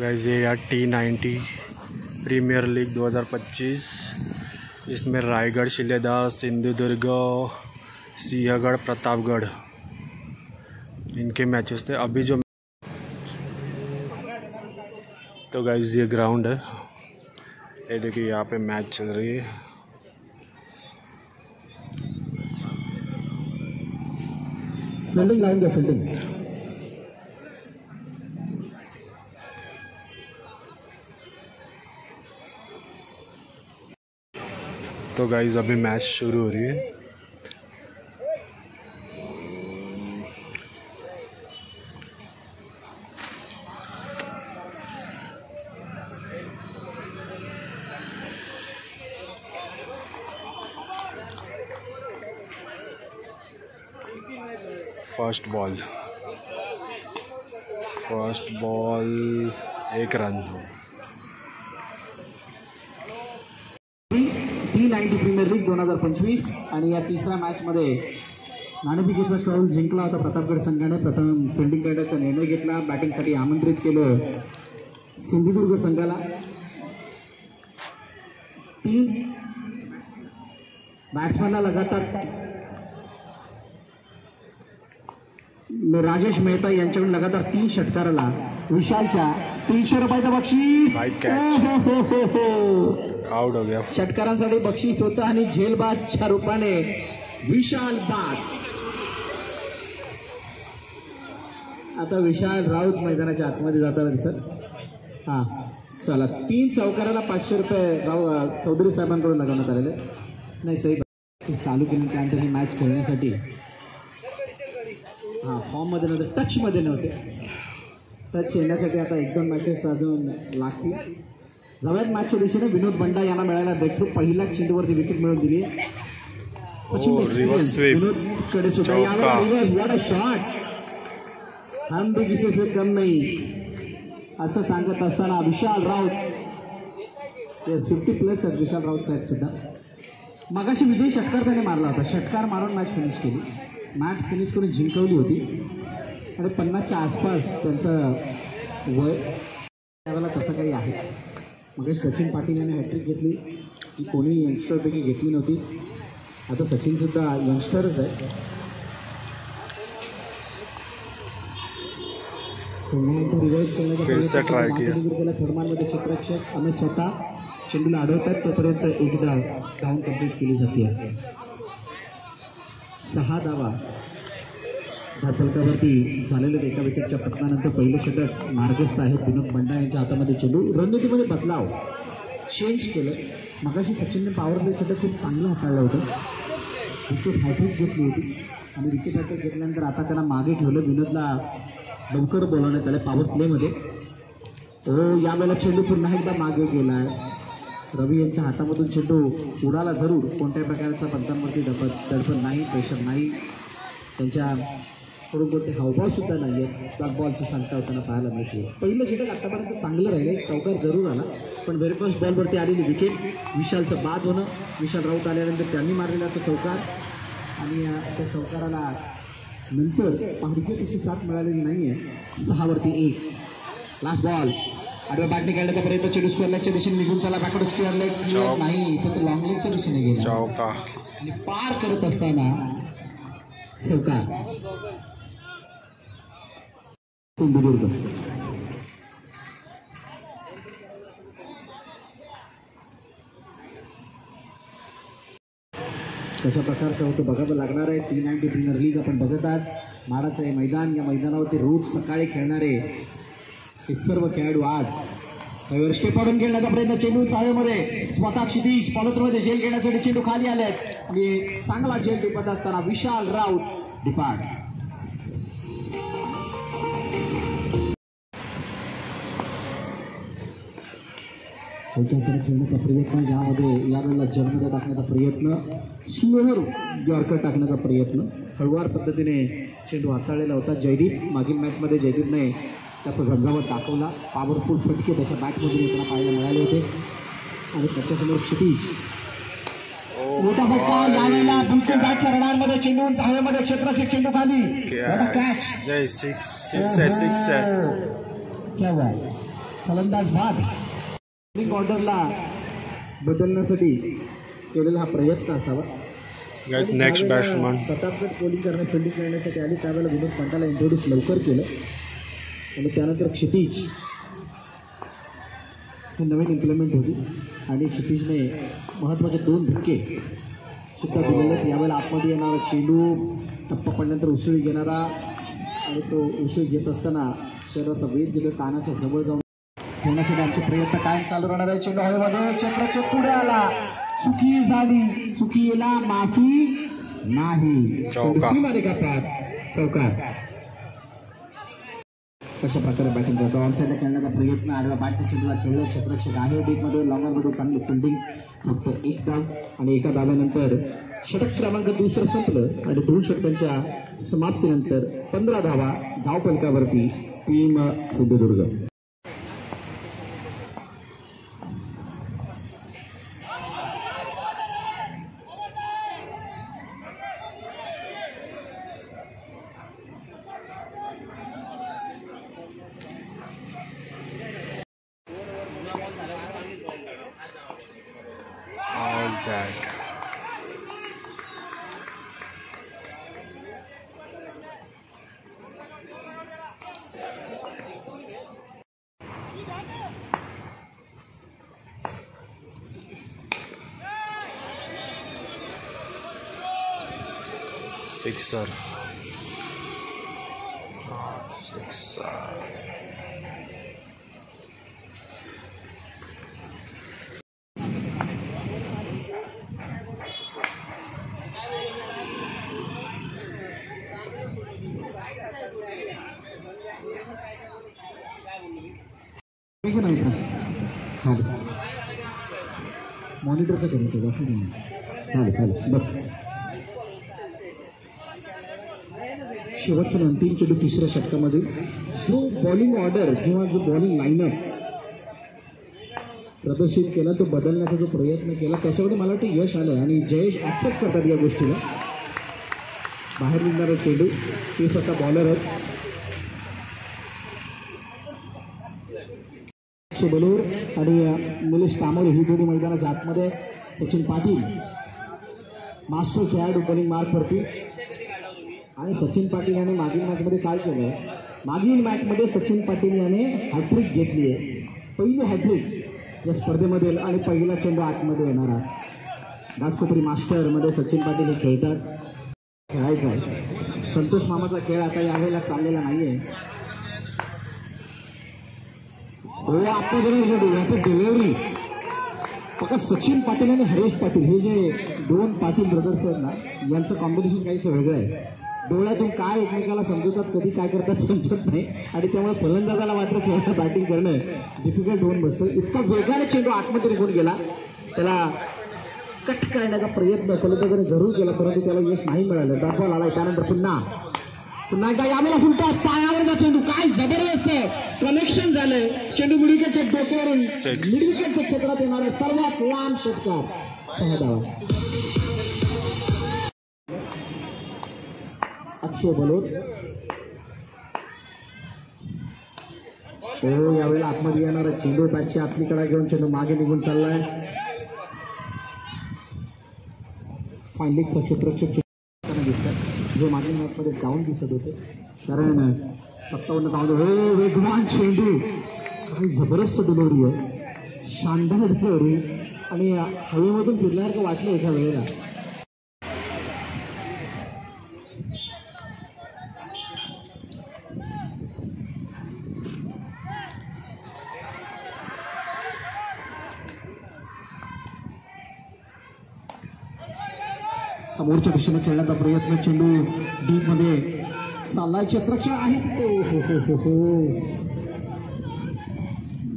वैसे यार T90 premier league 2025 इसमें रायगढ़, शिलेदार, सिंधुदुर्ग, सिंहगढ़, प्रतापगढ़ इनके मैचेस थे। अभी जो तो गाइस ये ग्राउंड है, ये देखिए यहाँ पे मैच चल रही है। फील्डिंग लाइन का फील्डिंग तो गाइस अभी मैच शुरू हो रही है। First ball 1 run. T90 premier league 2025 आणि या तिसऱ्या मॅचमध्ये नाणेफेकीचा कौल जिंकला होता प्रतापगड संघाने। प्रथम फिल्डिंग करण्याचा निर्णय घेतला, बॅटिंगसाठी आमंत्रित केलं सिंधुदुर्ग संघाला। 3 बॅट्समॅनला लगातार राजेश मेहता यांच्याकडून लगातार 3 षटकाराला विशालच्या 300 रुपयाचं बक्षीस आउट हो गया। षटकारांसाठी बक्षीस होतं आणि झेलबादच्या रूपाने विशाल बाज। आता विशाल राऊत मैदानाच्या आतमध्ये जाताना दिसत। हा चला, 3 चौकाराला 500 रुपये चौधरी साहेबांकडून लगावण्यात आलेले। नाही सही चालू केल्यानंतर ही मॅच खेळण्यासाठी फॉर्म मध्ये नव्हते, टच मध्ये नव्हते। टच येण्यासाठी आता 1-2 मॅचेस अजून लागतील। जवळ मॅचच्या दिशेने विनोद बंडा यांना मिळायला देखील पहिल्या चेंडूवरती विकेट मिळवून दिली। विनोदकडे सुद्धा रिव्हर्स, व्हॉट अ शॉट, हम भी किसी से कम नहीं असं सांगत असताना विशाल राऊत 50+ विशाल राऊत साहेब सुद्धा मगाशी विजयी षटकार त्याने मारला होता। षटकार मारून मॅच फिनिश केली, मॅच फिनिश करून जिंकवली होती आणि 50च्या आसपास त्यांचं वय त्यावेळेला तसं काही आहे। मग सचिन पाटील यांनी हॅट्रिक घेतली जी कोणी यंगस्टरपैकी घेतली नव्हती। आता सचिन सुद्धा यंगस्टरच आहे। रिव्हर्स करण्याचा थर्मानमध्ये क्षेत्ररक्षक अमित स्वतः चेंडूला अडवतात, तोपर्यंत एकदा धावून कंप्लीट केली जाते। 6 धावा धावफलकावरती झालेल्या एका विकेटच्या पतनानंतर पहिलं षटक मार्गस्थ आहे विनोद बंडा यांच्या हातामध्ये। चेंडू रणनीतीमध्ये बदलाव चेंज केलं। मगाशी सचिनने पॉवर प्ले षटक खूप चांगलं हाताळलं होतं, विकेट हॅट्रिक घेतली होती आणि विकेट हॅट्रिक घेतल्यानंतर आता त्यांना मागे ठेवलं। विनोदला लवकर बोलावण्यात आलं पॉवर प्लेमध्ये। यावेळेला चेंडू पुन्हा एकदा मागे गेला आहे। रवी यांच्या हातामधून चेंडू उडाला जरूर, कोणत्याही प्रकारचा पंचांवरती दडपण नाही, प्रेशर नाही, त्यांच्याकडून कोणते हावभाव सुद्धा नाही आहेत। डॉट बॉलची सांगता होताना पाहायला मिळते। पहिलं षटक आतापर्यंत चांगलं राहिलं, चौकार जरूर आला पण व्हेरी फर्स्ट बॉलवरती आलेली विकेट विशालचं बाद होणं। विशाल राऊत आल्यानंतर त्यांनी मारलेला तो चौकार आणि त्या चौकाराला नंतर पाहिजे तशी साथ मिळालेली नाही आहे। 6 वरती 1 लास्ट बॉल आडव्या बॅटने खेळण्याचा प्रयत्न, चेंडू स्क्वेअर लेगच्या दिशेने निघून चला, बॅकवर्ड स्क्वेअर लेग नाही तर लॉंग लेगच्या दिशेने गेला आणि पार करत असताना चौकार सिंधुदुर्ग। कशा प्रकारचं होतं बघावं लागणार आहे। T90 प्रीमियर लीग आपण बघत आहात। माडाचं हे मैदान, या मैदानावरती रोज सकाळी खेळणारे हे सर्व खेळाडू आज स्टेपाडून खेळण्याचा प्रयत्न। चेंडू चाळीमध्ये स्वतः क्षितिज पॉलोत्रमध्ये झेल घेण्यासाठी चेंडू खाली आलेत आणि चांगला झेल टिपत असताना विशाल राऊत डिपार्ट। खेळण्याचा प्रयत्न, ज्यामध्ये यावेळेला जन्मदा टाकण्याचा प्रयत्न, स्लोअर यॉर्कर टाकण्याचा प्रयत्न, हळुवार पद्धतीने चेंडू हाताळलेला होता। जयदीप मागील मॅचमध्ये जयदीपने त्याचा झंझावत दाखवला, पॉवरफुल फटके त्याच्या बॅटमधून येताना पाहायला मिळाले होते आणि त्याच्यासमोर क्षितिज मोठा फटका। यावेळेला बिलकुल बॅटच्या रडारमध्ये चेंडू हवेमध्ये, क्षेत्राचे चेंडू खाली, कॅच। जय 6 है। क्या हुआ? फलंदाज बाद. बॉलिंग ऑर्डरला बदलण्यासाठी केलेला हा प्रयत्न असावा. गाइस नेक्स्ट बॅट्समन पटापट बॉलिंग करणे फिल्डिंग करण्यासाठी आली त्यावेळेला विनोद पंताला इंट्रोड्यूस लवकर केलं आणि त्यानंतर क्षितिज ही नवीन इम्प्लिमेंट होती आणि क्षितिजने महत्त्वाचे 2 धक्के सुद्धा दिलेले आहेत. यावेळेला आतमध्ये येणारा चेंडू टप्पा पडल्यानंतर उसळी घेणारा आणि तो उसळी घेत असताना शरीराचा वेग गेला कानाच्या जवळ जाऊन ठेवण्यासाठी आमचे प्रयत्न कायम चालू राहणार आहे. चेंडू हवेमध्ये चक्राच्या पुढे आला, चुकी झाली, चुकीला माफी नाही. सीमारेखा पार चौकार. कशा प्रकारे बॅटिंग करतो ऑनसाईडला खेळण्याचा प्रयत्न आडव्या बॅटने चेंडूला खेळलं. क्षेत्ररक्षक आहे डीपमध्ये, लॉंगरमध्ये चांगली फिल्डिंग. फक्त 1 धाव आणि एका धाव्यानंतर षटक क्रमांक 2 संपलं आणि 2 षटकांच्या समाप्तीनंतर 15 धावा धावफलकावरती team Sindhudurg. How's that? Sixer. Sixer. मॉनिटरचं करतो बस. शेवटच्या अंतिम चेंडू 3ऱ्या षटकामध्ये जो बॉलिंग ऑर्डर किंवा जो बॉलिंग लाईनअप प्रदर्शित केला तो बदलण्याचा जो प्रयत्न केला त्याच्यामध्ये मला वाटतं यश आलं आणि जयेश ॲक्सेप्ट करतात या गोष्टीला. बाहेर निघणारा चेंडू ते स्वतः बॉलर आहेत. बलूर आणि निलेश तामोरे ही जोडी मैदानाच्या आतमध्ये. सचिन पाटील मास्टर खेळाडू बॉलिंग मार्कवरती आणि सचिन पाटील याने मागील मॅचमध्ये काय केलं, मागील मॅचमध्ये सचिन पाटील याने हॅट्रिक घेतली आहे, पहिली हॅट्रिक या स्पर्धेमध्ये आणि पहिला चेंडू आतमध्ये येणारा. राजकोपरी मास्टरमध्ये सचिन पाटील हे खेळतात, खेळायचा आहे. संतोष मामाचा खेळ आता यावेळेला चाललेला नाही आहे. डिलिव्हरी फक्त सचिन पाटील आणि हरेश पाटील हे जे 2 पाटील ब्रदर्स आहेत ना यांचं कॉम्बिनेशन काहीसं वेगळं आहे. डोळ्यातून काय एकमेकाला समजवतात कधी काय करतात समजत नाही आणि त्यामुळे फलंदाजाला मात्र खेळायला बॅटिंग करणं डिफिकल्ट होऊन बसतं. इतका वेगाने चेंडू आतमध्ये निघून गेला, त्याला कट करण्याचा प्रयत्न फलंदाजाने जरूर केला परंतु त्याला यश नाही मिळालं. डॉटबॉल आला. त्यानंतर पुन्हा एकदा यावेळेला फुलटा पायावरचा चेंडू काय जबरदस्त कनेक्शन झालंय. चेंडू मिडविकेटच्या डोक्यावरून मिडविकेटच्या क्षेत्रात येणारा सर्वात लांब षटकार 6 धावा. अक्षय बलोर यावेळेला आतमध्ये येणारा चेंडू बॅटची आतली कडा घेऊन चेंडू मागे निघून चाललाय. फायलिंगचा क्षेत्ररक्षक दिसतात जो मागील मॅचमध्ये डाऊन दिसत होते कारण 57 धावा. वेगवान चेंडू काही जबरदस्त डिलिव्हरी आहे, शानदार डिलिव्हरी आणि हवेमधून फिरल्यासारखं वाटलं एका वेळेला. समोरच्या दिशेने खेळण्याचा प्रयत्न, चेंडू डीप मध्ये चाललाय. क्षेत्ररक्षक आहेत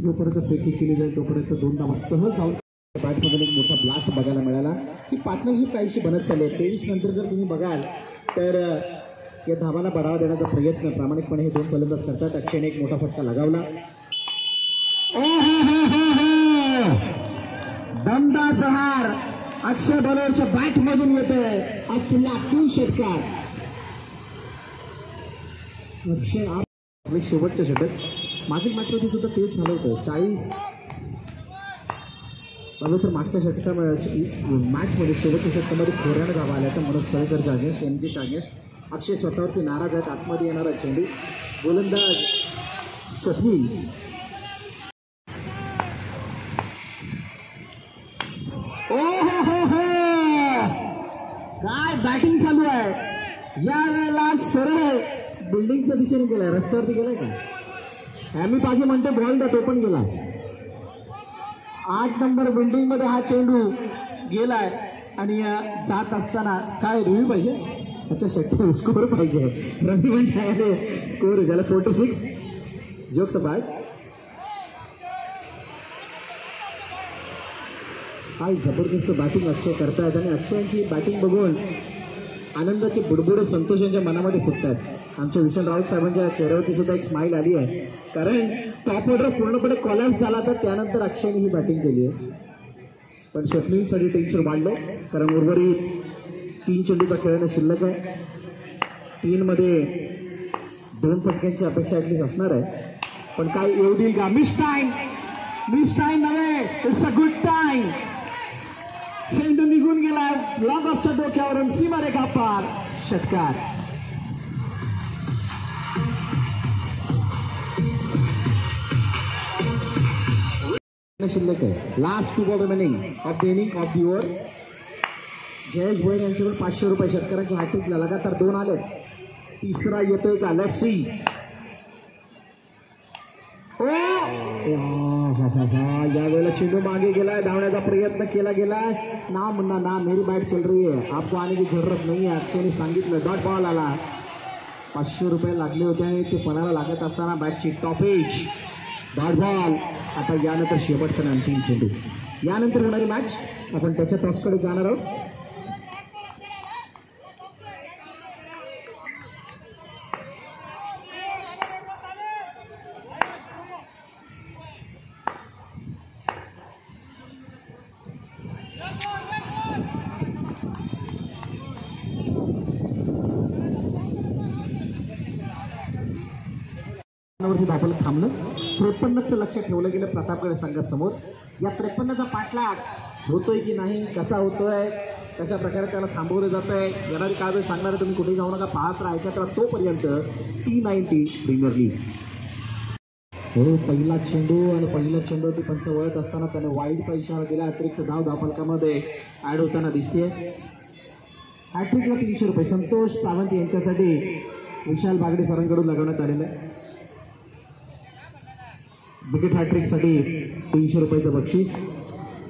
जोपर्यंत फेकी केली जाईल तोपर्यंत 2 धावा सहज धावून बॅटमधून एक मोठा ब्लास्ट बघायला मिळाला. ही पार्टनरशिप काहीशी बनत चालली आहे. 23 नंतर जर तुम्ही बघाल तर या धावांना बढावा देण्याचा प्रयत्न प्रामाणिकपणे हे 2 फलंदाज करतात. अक्षयने एक मोठा फटका लगावला. दमदार प्रहार अक्षय बलोरच्या बॅट मधून येतोय. आज पुन्हा 3 षटकार. अक्षय आपले शेवटचे षटक मागील मॅचमध्ये सुद्धा तेच झालं होतं. 40 तर मागच्या षटका मॅचमध्ये शेवटच्या षटकामध्ये खोऱ्यानं धावा आल्या तर मनोज कळेकरच्या अगेन्स्ट, एनकेच्या अगेन्स्ट. अक्षय स्वतःवरती नाराज आहेत. आतमध्ये येणारा चेंडू गोलंदाज स्वप्नील. ओ हो काय बॅटिंग चालू आहे या वेळेला. सरळ बिल्डिंगच्या दिशेने गेलाय, रस्त्यावरती गेलाय का ॲमी पाजी म्हणते बॉल द्या, तो पण गेला. 8 नंबर बिल्डिंग मध्ये हा चेंडू गेलाय आणि जात असताना काय रिव्ह्यू पाहिजे. अच्छा षटकार स्कोर पाहिजे. रवी म्हणजे स्कोर झाला 4-6. Jokes apart. काय जबरदस्त बॅटिंग अक्षय करतायत आणि अक्षयांची बॅटिंग बघून आनंदाचे बुडबुड संतोष यांच्या मनामध्ये फुटतात. आमच्या विशाल राऊत साहेबांच्या चेहऱ्यावरती सुद्धा एक स्माईल आली आहे, कारण टॉप ऑर्डर पूर्णपणे कॉलॅप्स झाला तर त्यानंतर अक्षयने ही बॅटिंग केली आहे. पण स्वप्नीलसाठी टेन्शन वाढलं, कारण उर्वरित 3 चेंडूचा खेळणं शिल्लक आहे. 3 मध्ये 2 फटक्यांची अपेक्षा ॲटलीस्ट असणार आहे. पण काय येऊ देईल का. मिस टाइम नव्हे, इट्स अ गुड टाइम. चेंडू निघून गेला लॉग ऑफच्या डोक्यावरून सीमारेखा पार. षटकार. शिल्लक आहे. Last 2 ball remaining of the inning of the over. Jayesh Bhoir यांच्याकडे 500 रुपये. शेतकऱ्यांच्या हॅट्रिकला लगातार 2 आले. तिसरा येतोय का. Let's see. यावेळेला चेंडू मागे गेलाय. धावण्याचा प्रयत्न केला गेलाय. ना मुन्ना ना, मेरी बॅट चल रही है, आपको आने की जरूरत नाही आहे. अक्षयने सांगितलं. डॉट बॉल आला. 500 रुपये लागले होते आणि ते पणाला लागत असताना बॅटची टॉपेज. Dot ball. आता यानंतर शेवटचा अंतिम चेंडू. यानंतर होणारी मॅच आपण त्याच्या टॉसकडे जाणार आहोत. वरती धावलं थांबलं. 53चं लक्ष ठेवलं गेलं प्रतापगड संघासमोर. या 53चा पाठलाग होतोय की नाही, कसा होतोय, कशा प्रकारे त्याला थांबवलं जात आहे, येणारी काय वेळ सांगणार. तुम्ही कुठेही जाऊ नका, पाहत राहा, ऐकत राहा. तोपर्यंत T90 प्रीमियर लीग. हो, पहिला चेंडू आणि पहिल्या चेंडूवरती पंच वळत असताना त्याने वाईडचा इशारा दिला. अतिरिक्त धाव धावफलकामध्ये ॲड होताना दिसते. हॅट्रिकला 300 रुपये संतोष सावंत यांच्यासाठी विशाल बागडे सरांकडून लगवण्यात आलेलं आहे. विकेट हॅट्रिकसाठी 300 रुपयाचं बक्षीस.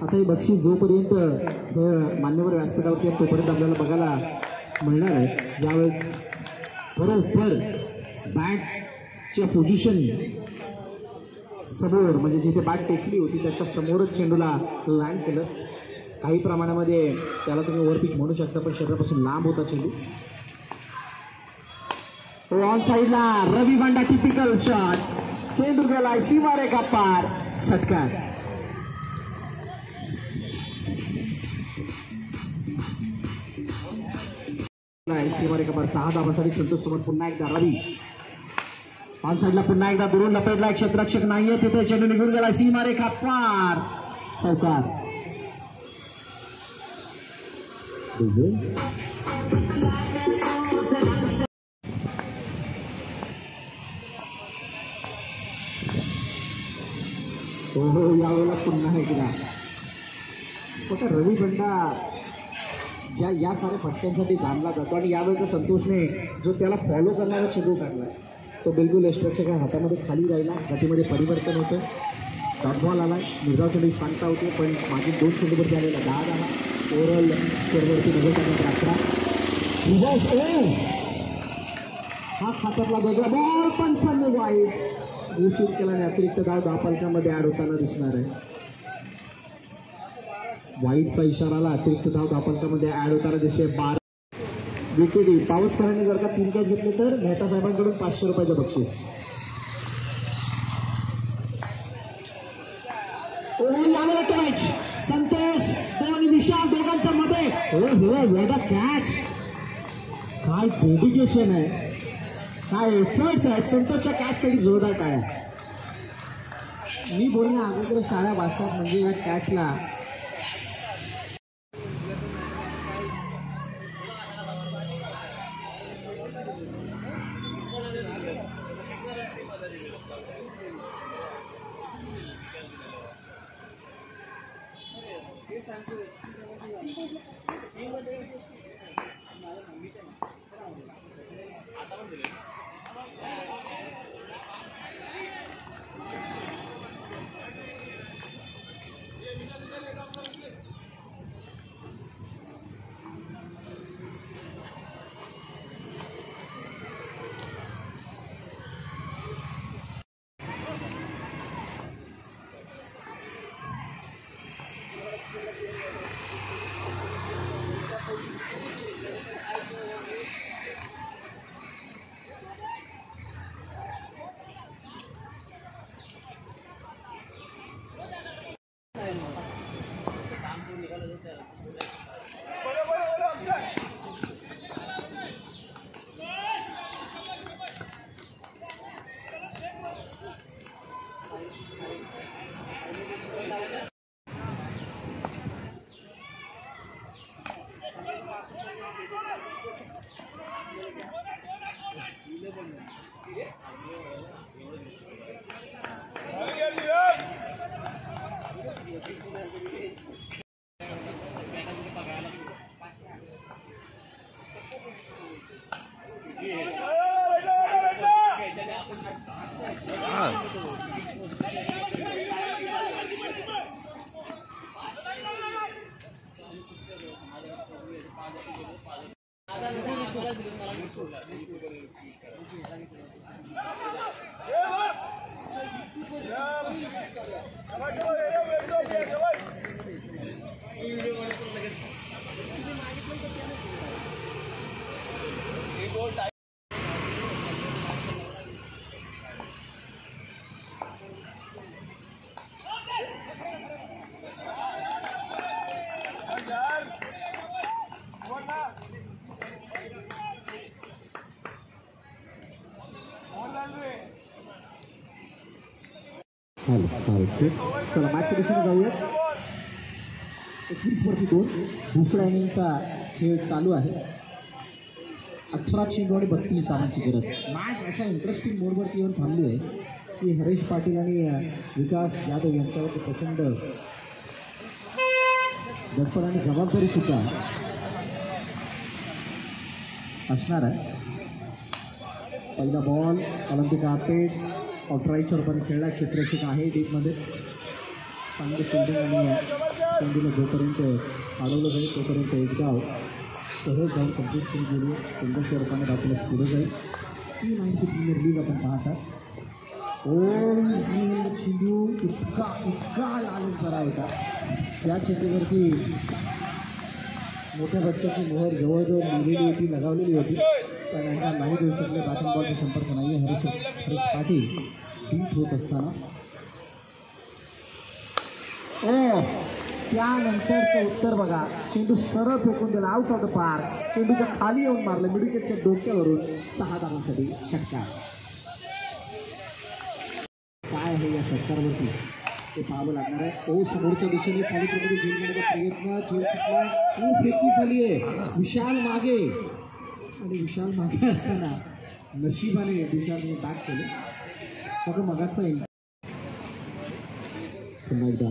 आता हे बक्षीस जोपर्यंत मान्यवर व्यासपीठावरती तोपर्यंत आपल्याला बघायला मिळणार आहे. यावेळी बरोबर बॅटच्या पोझिशन समोर, म्हणजे जिथे बॅट टेकली होती त्याच्या समोरच चेंडूला लँड केलं. काही प्रमाणामध्ये त्याला तुम्ही ओव्हरपिच म्हणू शकता, पण शरीरापासून लांब होता चेंडू. ऑन साईडला रवी बांडा टिपिकल शॉट. चेंडू गेला सीमारेखा पार. षटकार. सीमारेखा पार. 6 धावांसाठी संतोष समोर पुन्हा एकदा रवी. ऑन साईडला पुन्हा एकदा दुरून लपेटला. क्षेत्ररक्षक नाहीये तिथे. चेंडू निघून गेला सीमारेखा पार. चौकार. हो, यावेळेला पुन्हा एकदा फक्त रवी बंडा या साऱ्या फटक्यांसाठी जाणला जातो आणि यावेळेचा संतोषने जो त्याला फॉलो करणारा चेंडू काढला तो बिलकुल यशरक्षका हातामध्ये खाली राहिला. गतीमध्ये परिवर्तन होतं. डॉटबॉल आला. निर्धाव चेंडू सांगता होते, पण मागील 2 चेंडूवरती आलेला 10 ओव्हरऑल स्कोरवरती नजर टाकण्यात 11. रिव्हर्स हा खात्यातला वेगळा बॉल पण संधी वाईट घोषित केल्याने अतिरिक्त धाव धावफलकामध्ये ॲड होताना दिसणार आहे. वाईटचा इशाराला अतिरिक्त धाव धावफलकामध्ये ॲड होताना दिसते. 12 विकेटी. पावसकरांनी जर का 3 कॅच घेतले तर मेहता साहेबांकडून 500 रुपयाचं बक्षीस. कॅच संतोष आणि विशाल दोघांच्या मध्ये. वेगळा कॅच. काय डेडिकेशन आहे, काय एफर्ट्स आहेत. संतोषच्या कॅचसाठी जोरदार टाळ्या. मी बोलण्या अगोदर शाळा वाचतात म्हणजे या कॅचला चला मॅचच्या दिशेने जाऊयात. 21-2 दुसऱ्या इनिंगचा खेळ चालू आहे. 18 चेंडू आणि 32 धावांची गरज. मॅच अशा इंटरेस्टिंग मोडवरती येऊन थांबली आहे की हरीश पाटील आणि विकास यादव यांच्यावरती प्रचंड दडपण आणि जबाबदारी सुद्धा असणार आहे. पहिला बॉल ऑलिम्पिक आपेट ऑटराईच्या रूपाने खेळला. क्षेत्ररक्षक आहे डीपमध्ये. चांगली फिल्डिंग आणि चेंडूला जोपर्यंत अडवलं जाईल तोपर्यंत एक डाव सहज जाऊन कंप्लीट केली गेली. सिंगलच्या रूपाने बाजूला पुढे जाईल. 390 प्रीमियर लीग आपण पाहतात. चेंडू इतका लालच बरा होता. या चेंडूवरती मोठ्या बच्चाची मोहर जवळजवळ लिहिलेली होती, लगावलेली होती. त्यानंतर नाही देऊ शकले. बॅटिंग बॉलचा संपर्क नाही आहे. हरीश पाटील डीप होत असताना त्यानंतरचं उत्तर बघा. चेंडू सरळ फेकून दिला आउट ऑफ द पार्क. चेंडूच्या खाली येऊन मारलं. मिडविकेटच्या डोक्यावरून 6 धावांसाठी षटकार. काय आहे या षटकारावरती ते पाहावं लागणार आहे. समोरच्या दिशेने खाली प्रगती झेलण्याचा प्रयत्न. झेल सुटला. फेकी झाली आहे. विशाल मागे आणि विशाल मागे असताना नशिबाने विशालने बॅट केले. सगळं मगाचा पुन्हा एकदा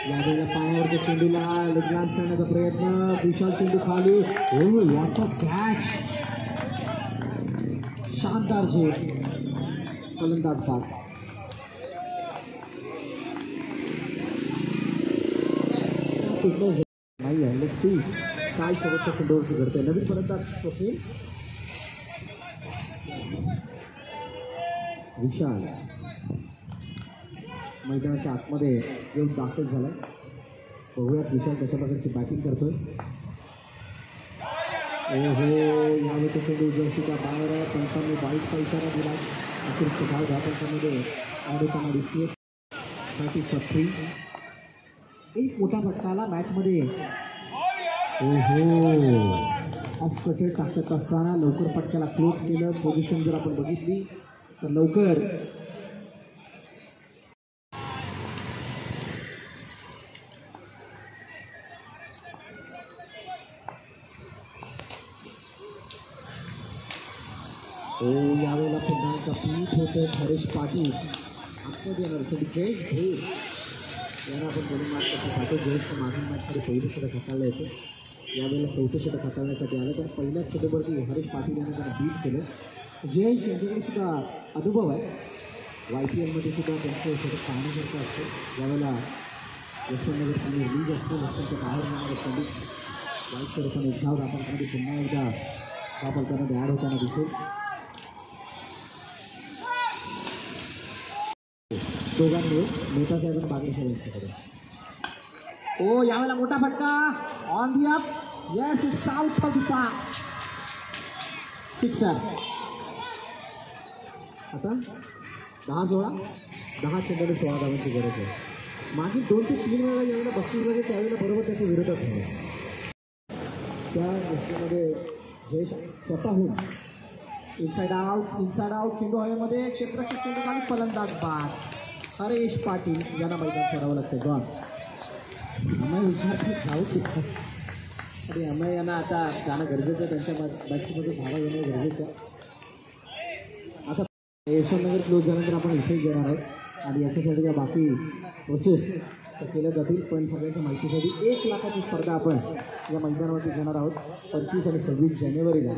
यावेळेला पायावरच्या चेंडूला लेगलान्स करण्याचा प्रयत्न. विशाल चेंडू खाली. What a catch. शानदार झेल. फलंदाज बाद. नाही आहे. लेट्स सी काय शेवटच्या चेंडूवरती घडतंय. नवीन फलंदाज असेल विशाल. मैदानाच्या आतमध्ये येऊन दाखल झाला. बघूयात विशाल कशा प्रकारची बॅटिंग करतोय. यावेळेचा चेंडू जर्सीच्या बाहेर आहे. पंचांनी 22चा इशारा दिला. अतिरिक्त धाव 10 पंचांमध्ये आडवताना दिसते. 30 एक मोठा फटका आला मॅचमध्ये. ऑफ कटेड टाकत असताना लवकर फटक्याला क्लोज केलं. पोझिशन जर आपण बघितली तर लवकर हो यावेळेला पुन्हा एकदा पीठ होते हरेश पाटील आत्महत्या येणार शेवटी जयेश भोईर यांना आपण बोलून मार्क करतो पाटील जयेशच्या मागील मॅचमध्ये पहिलं षटक हाताळलं होतं यावेळेला चौथं षटक हाताळण्यासाठी आलं तर पहिल्याच षटकवरती हरेश पाटील यांना त्यांना बीट केलं जयेश यांच्याकडे सुद्धा अनुभव आहे YPLमध्ये सुद्धा त्यांचं षटक पाहण्यासारखं असतं यावेळेला यशवंतनगर आणि लीग असतो लक्षांच्या बाहेर येणारं चंडी वाईट स्वरूपाने एक धाव आपण पुन्हा एकदा हा पलकामध्ये ॲड होताना दिसेल दोघांनी मेहता साहेबांना बागडे साहेबांच्याकडे ओ यावेळेला मोठा फटका on the up yes it's out of the park sixer आता 10 चेंडूने 16 धावांची गरज आहे मागील 2 ते 3 वेळा यावेळेला बक्षीस लागेल त्यावेळेला बरोबर त्याच्या विरोधात झालं त्या गोष्टीमध्ये जयेश स्वतःहून इनसाइड आउट चेंडू हवेमध्ये क्षेत्ररक्षक चेंडू आणि फलंदाज बाद हरेश पाटील यांना मैदान सोडावं लागतं गॉन अमय विचारते धावू शकतात आणि अमय यांना आता जाणं गरजेचं आहे त्यांच्या बॅटमधून धावा येणं गरजेचं आहे आता यशवंतनगर क्लोज झाल्यानंतर आपण इफेक्ट घेणार आहोत आणि याच्यासाठी ज्या बाकी प्रोसेस तर केल्या जातील पण सगळ्यांच्या माहितीसाठी 1 लाखाची स्पर्धा आपण या मैदानावरती घेणार आहोत 25 आणि 26 जानेवारीला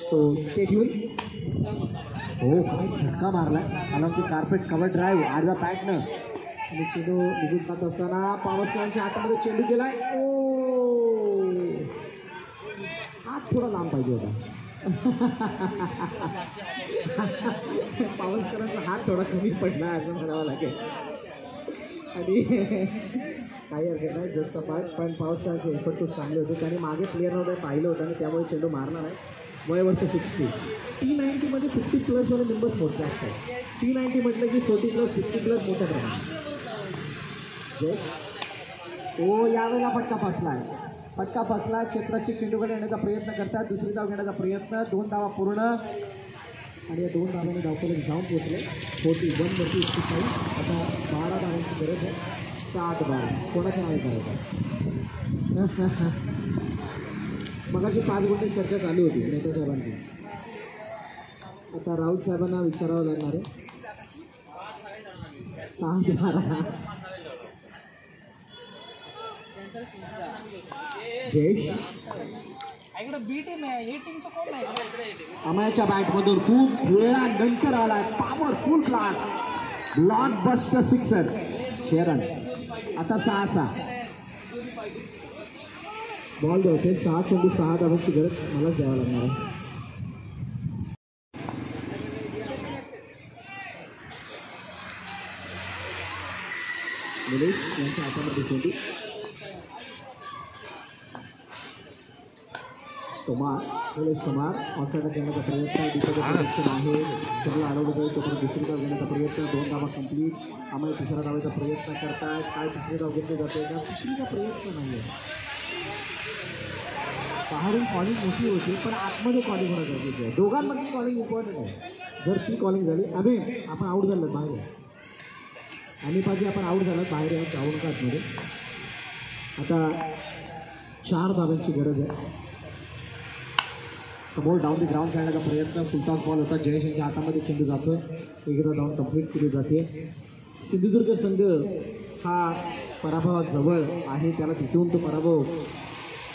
सो स्टेट ट्यून हो काय झटका मारला मला की कार्पेट कव्हर ड्राईव्ह आडव्या पॅटनं आणि चेंडू निघून जात असताना पावसकरांच्या हातामध्ये चेंडू गेलाय ओ हात थोडा लांब पाहिजे होता पावसकरांचा हात थोडा कमी पडला असं म्हणावं लागेल आणि काही हरकत नाही जगचा पाठ पण पावसकरांचे एफर्ट खूप चांगले होते त्याने मागे प्लेअरमध्ये पाहिलं होतं आणि त्यामुळे चेंडू मारला नाही वय वर्ष 60 T90मध्ये 50 प्लसवाले नंबर्स मोठे असतात T90 म्हटलं की 40 प्लस 50 प्लस मोठ्या प्रमाणात ओ यावेळेला फटका फसला क्षेत्राची चेंडूकडे येण्याचा प्रयत्न करतात दुसरी धाव घेण्याचा प्रयत्न 2 धावा पूर्ण आणि या 2 धावांनी धावफलक जाऊन पोचले 41 वरती 45 आता 12 धावांची गरज आहे 7-12 कोणाच्या नावे करायचं मगाशी 5 गुणांची चर्चा चालू होती नेता साहेबांची आता राऊत साहेबांना विचारावं लागणार आहे 7-12 जयेश अमयाच्या बॅटमधून खूप वेळानंतर आला पॉवरफुल क्लास ब्लॉकबस्टर सिक्सर शेरन आता 6-6 बॉल द्यायचे 6 चेंडू 6 धावांची गरज मलाच द्यावं लागणार आहे निलेश यांच्या हातामध्ये चेंडू निलेश समार ऑफसाईड घेण्याचा प्रयत्न डिफेंडर प्रोटेक्शन आहे त्याला अडवलं जाईल तोपर्यंत दुसरी धाव घेण्याचा प्रयत्न 2 धावा कंप्लीट आम्हाला तिसऱ्या धावाचा प्रयत्न करतायत काय तिसरी धाव घेतली जाते का तिसरीचा प्रयत्न नाही आहे बाहेरून कॉलिंग मोठी होती पण आतमध्ये कॉलिंग होणं गरजेचं आहे दोघांमधली कॉलिंग इम्पॉर्टंट आहे जर ती कॉलिंग झाली आम्ही आपण आऊट झालं बाहेर आम्ही पाहिजे आपण आऊट झालं बाहेर आहे जाऊन का आतमध्ये आता 4 धावांची गरज आहे समोर डाऊन द ग्राउंड खेळण्याचा प्रयत्न फुलटॉस बॉल होता जयेश यांच्या हातामध्ये चेंडू जातो एकदा डाऊन कंप्लीट केली जाते सिंधुदुर्ग संघ हा पराभवाजवळ आहे त्याला तिथून तो पराभव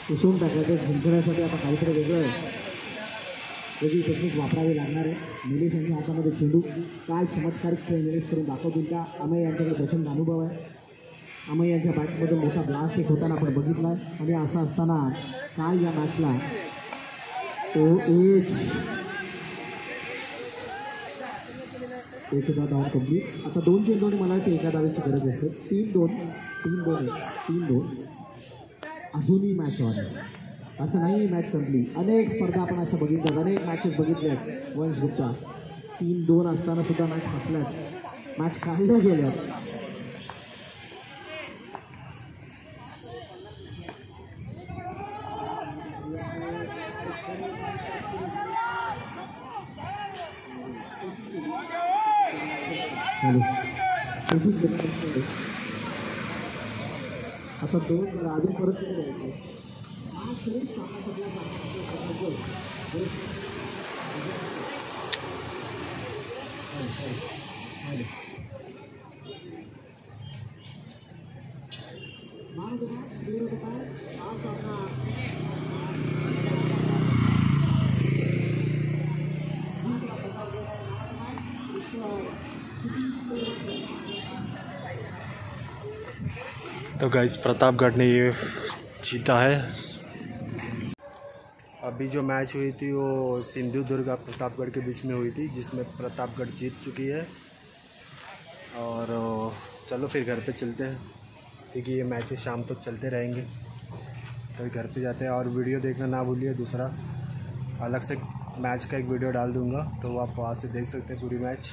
पुसून टाकायचं जिंकण्यासाठी आता काहीतरी वेगळी टेक्निक वापरावी लागणार आहे निलेश यांच्या हातामध्ये चेंडू काय चमत्कारिक खेळ निलेश करून दाखवतील का अमय यांच्याकडे प्रचंड अनुभव आहे अमय यांच्या बॅटमधून मोठा ब्लास्ट एक होताना आपण बघितला आणि असं असताना काय या मॅचला एकदा धाव कंप्लीट आता 2 चेंडूने मला वाटतं एका धावेची गरज असेल 3-2 अजूनही मॅच ऑन असं नाही मॅच संपली अनेक स्पर्धा आपण अशा बघितल्यात अनेक मॅचेस बघितल्यात वंश गुप्ता 3-2 असताना सुद्धा मॅच फसल्यात मॅच काढल्या गेल्यात आता 2 अजून परत तो गाइस प्रतापगढ़ ने ये जीता है। अभी जो मैच हुई थी वो सिंधुदुर्ग और प्रतापगढ़ के बीच में हुई थी, जिसमें प्रतापगढ़ जीत चुकी है। और चलो फिर घर पे चलते हैं, क्योंकि ये मैचेस शाम तक चलते रहेंगे। तो घर पे जाते हैं, और वीडियो देखना ना भूलिए। दूसरा अलग से मैच का एक वीडियो डाल दूँगा, तो आप वहाँ से देख सकते हैं पूरी मैच।